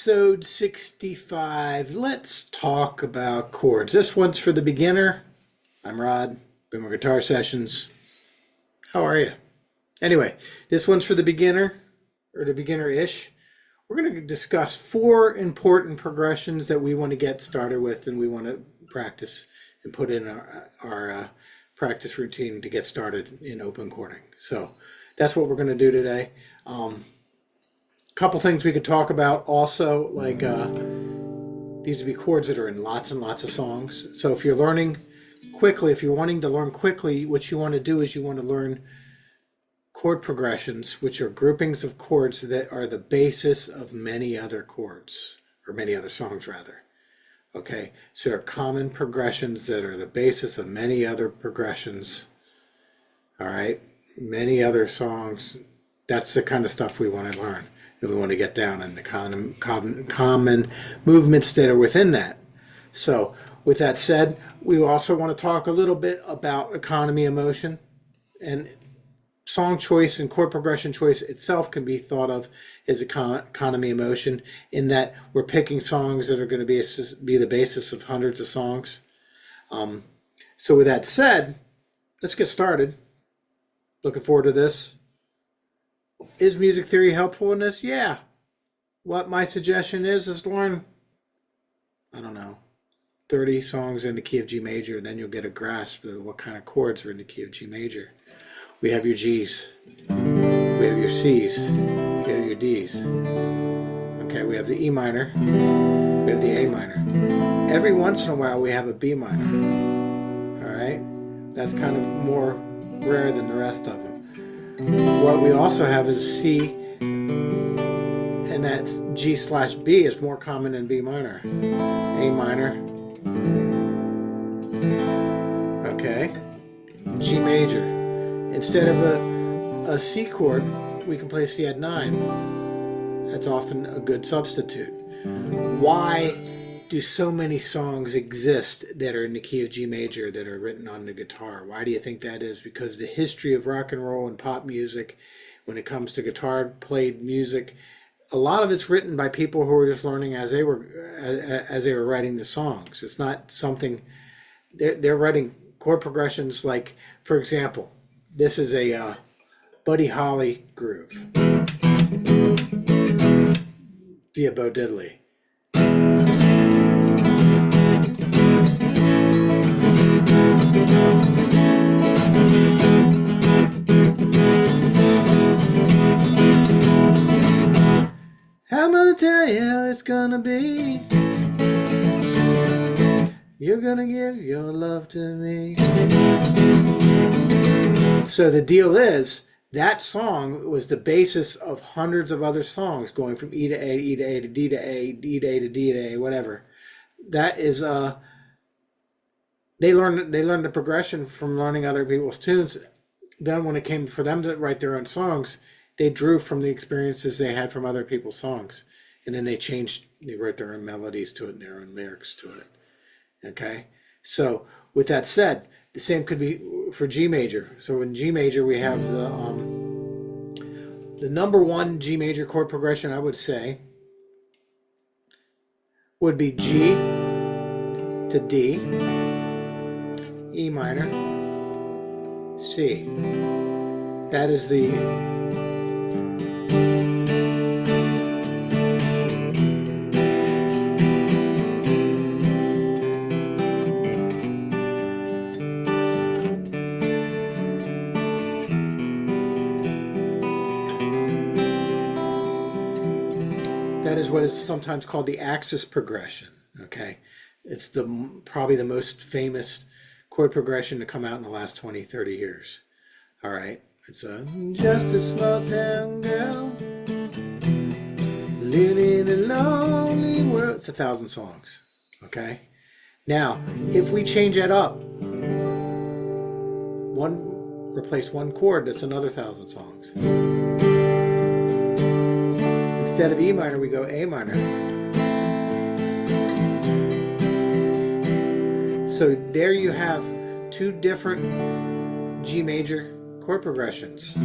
Episode 65. Let's talk about chords. This one's for the beginner. I'm Rod, Boomer Guitar Sessions. How are you? Anyway, this one's for the beginner, or the beginner-ish. We're going to discuss 4 important progressions that we want to get started with and we want to practice and put in our practice routine to get started in open chording. So that's what we're going to do today. Couple things we could talk about also, like these would be chords that are in lots and lots of songs. So if you're learning quickly, if you're wanting to learn quickly, what you want to do is you want to learn chord progressions, which are groupings of chords that are the basis of many other chords, or many other songs rather. Okay, so there are common progressions that are the basis of many other progressions. All right, many other songs. That's the kind of stuff we want to learn. If we want to get down in the common movements that are within that. So with that said, we also want to talk a little bit about economy of motion, and song choice and chord progression choice itself can be thought of as economy of motion, in that we're picking songs that are going to be the basis of hundreds of songs. So with that said, let's get started. Looking forward to this. Is music theory helpful in this? Yeah. What my suggestion is learn, I don't know, 30 songs in the key of G major, then you'll get a grasp of what kind of chords are in the key of G major. We have your G's, we have your C's, we have your D's. Okay, we have the E minor, we have the A minor. Every once in a while we have a B minor. All right, that's kind of more rare than the rest of them. What we also have is C, and that's G/B is more common than B minor. A minor. Okay. G major. Instead of a C chord, we can play C add 9. That's often a good substitute. Why do so many songs exist that are in the key of G major that are written on the guitar? Why do you think that is? Because the history of rock and roll and pop music, when it comes to guitar played music, a lot of it's written by people who were just learning as they were writing the songs. It's not something they're writing chord progressions. Like, for example, this is a Buddy Holly groove via Bo Diddley. I'm gonna tell you how it's gonna be. You're gonna give your love to me. So the deal is, that song was the basis of hundreds of other songs, going from E to A, E to A to D to A, D to A to D to A, whatever. That is they learned the progression from learning other people's tunes. Then when it came for them to write their own songs, they drew from the experiences they had from other people's songs. And then they wrote their own melodies to it and their own lyrics to it. Okay? So with that said, the same could be for G major. So in G major, we have the number one G major chord progression, I would say, would be G to D, E minor, C. That is what is sometimes called the axis progression. Okay, it's probably the most famous chord progression to come out in the last 20-30 years. All right, it's just a small town girl living in a lonely world. It's 1,000 songs. Okay, now if we change that up, replace one chord, that's another 1,000 songs. Instead of E minor, we go A minor. So there you have 2 different G major chord progressions.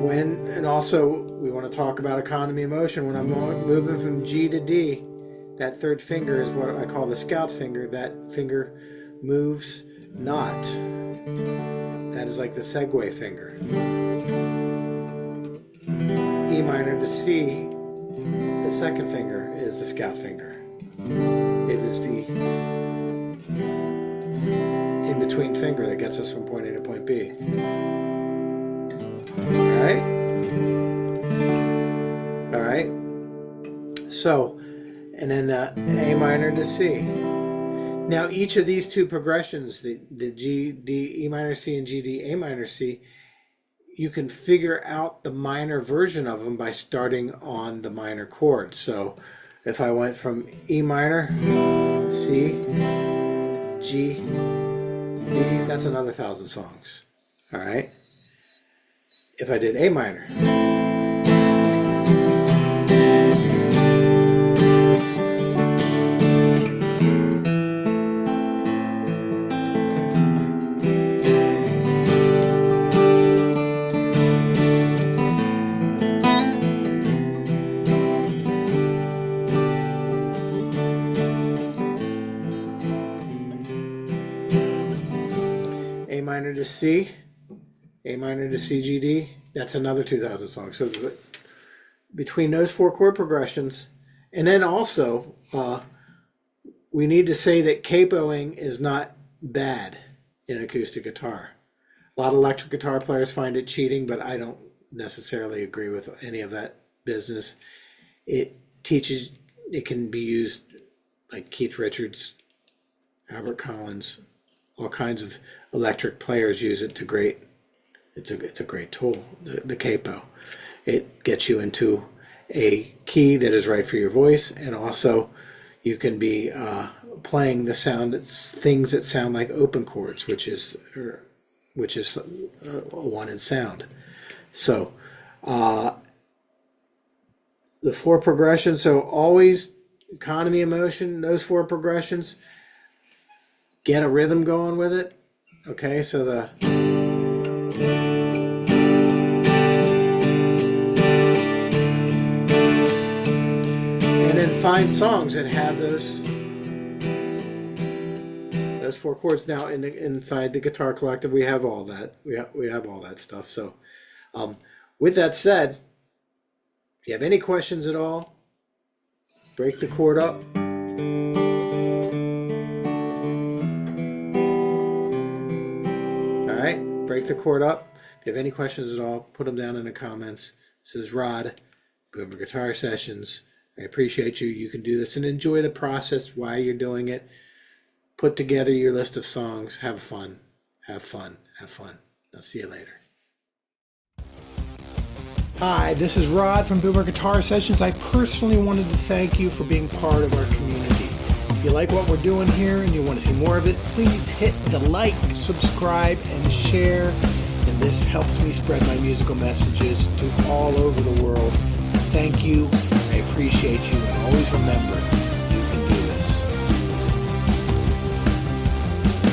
And also we want to talk about economy of motion. When I'm moving from G to D, that third finger is what I call the scout finger. That finger moves not. That is like the segue finger. E minor to C, the second finger is the scout finger. It is the in-between finger that gets us from point A to point B. All right. So, and then A minor to C. Now, each of these two progressions, the G, D, E minor, C, and G, D, A minor, C, you can figure out the minor version of them by starting on the minor chord. So, if I went from E minor, C, G, D, that's another 1,000 songs. All right. If I did A minor, A minor to C, A minor to C, G, D, that's another 2,000 songs. So between those 4 chord progressions, and then also we need to say that capoing is not bad in acoustic guitar. A lot of electric guitar players find it cheating, but I don't necessarily agree with any of that business. It teaches, it can be used like Keith Richards, Albert Collins, all kinds of electric players use it to great. It's a great tool, the capo. It gets you into a key that is right for your voice, and also you can be playing the sound, things that sound like open chords, which is a wanted sound. So the 4 progressions. So always economy of motion. Those 4 progressions. Get a rhythm going with it. Okay, so the and then find songs that have those 4 chords. Now inside the Guitar Collective, we have all that. We have all that stuff. So with that said, if you have any questions at all, break the chord up. All right, break the chord up. If you have any questions at all, put them down in the comments. This is Rod, Boomer Guitar Sessions. I appreciate you. You can do this and enjoy the process while you're doing it. Put together your list of songs. Have fun. Have fun. Have fun. I'll see you later. Hi, this is Rod from Boomer Guitar Sessions. I personally wanted to thank you for being part of our community. If you like what we're doing here and you want to see more of it, please hit the like, subscribe, and share. And this helps me spread my musical messages to all over the world. Thank you. I appreciate you. And always remember,